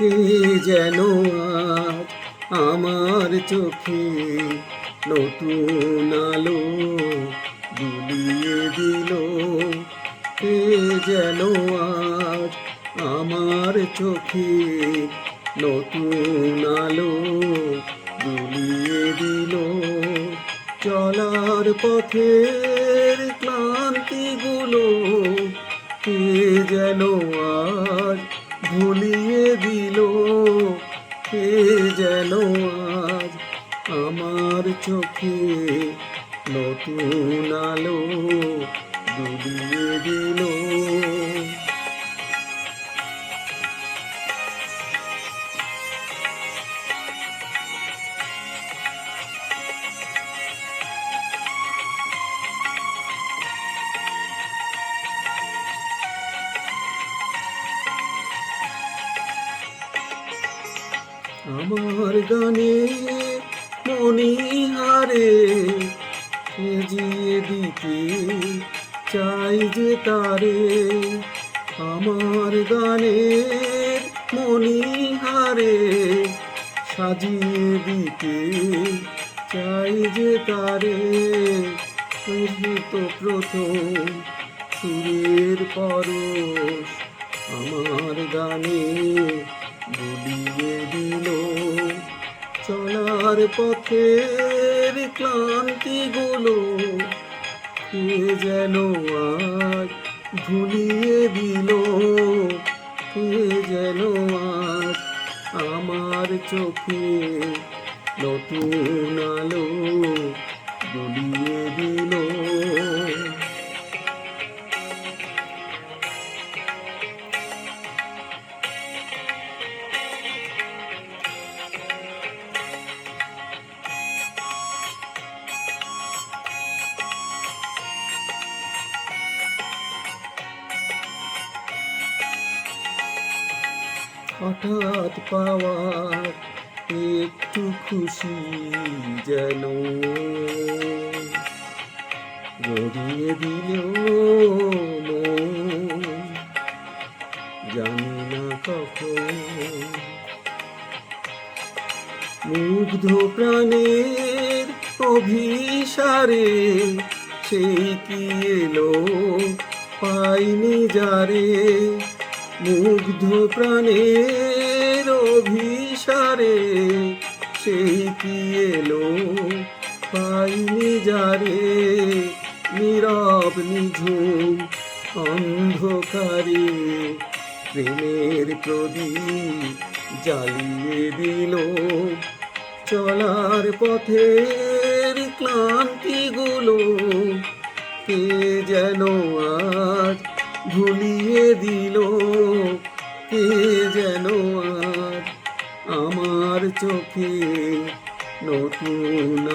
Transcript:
কে যেন আজ আমার চোখে নতুন আলো বুলিয়ে দিল। কে যেন আজ আমার চোখে নতুন আলো বুলিয়ে দিল। চলার পথের ক্লান্তিগুলো কে যেন আজ ভুলিয়ে দিল। কে যেন আজ আমার চোখে নতুন আলো বুলিয়ে দিল। আমার গানে মণিহারে সাজিয়ে দিতে চাই যে তারে। আমার গানের মণিহারে সাজিয়ে দিতে চাই যে তারে। তো প্রথম সুরের পরশ আমার গানে বুলিয়ে দিল। চলার পথের ক্লান্তিগুলো কে যেন আজ ভুলিয়ে দিল। কে যেন আজ আমার চোখে নতুন আলো বুলিয়ে দিল। হঠাৎ পাওয়ার একটু খুশি যেন গড়িয়ে দিল মন। জানি না কখন মুগ্ধ প্রাণের অভিসারে সেই কি এলো পাইনি যারে। মুগ্ধ প্রাণের অভিসারে সেই কি এলো পাইনি যারে। নীরব নিঝুম অন্ধকারে প্রেমের প্রদীপ জ্বালিয়ে দিল। চলার পথের ক্লান্তিগুলো কে যেন আজ ভুলিয়ে দিল। কে যেন আজ আমার চোখে নতুন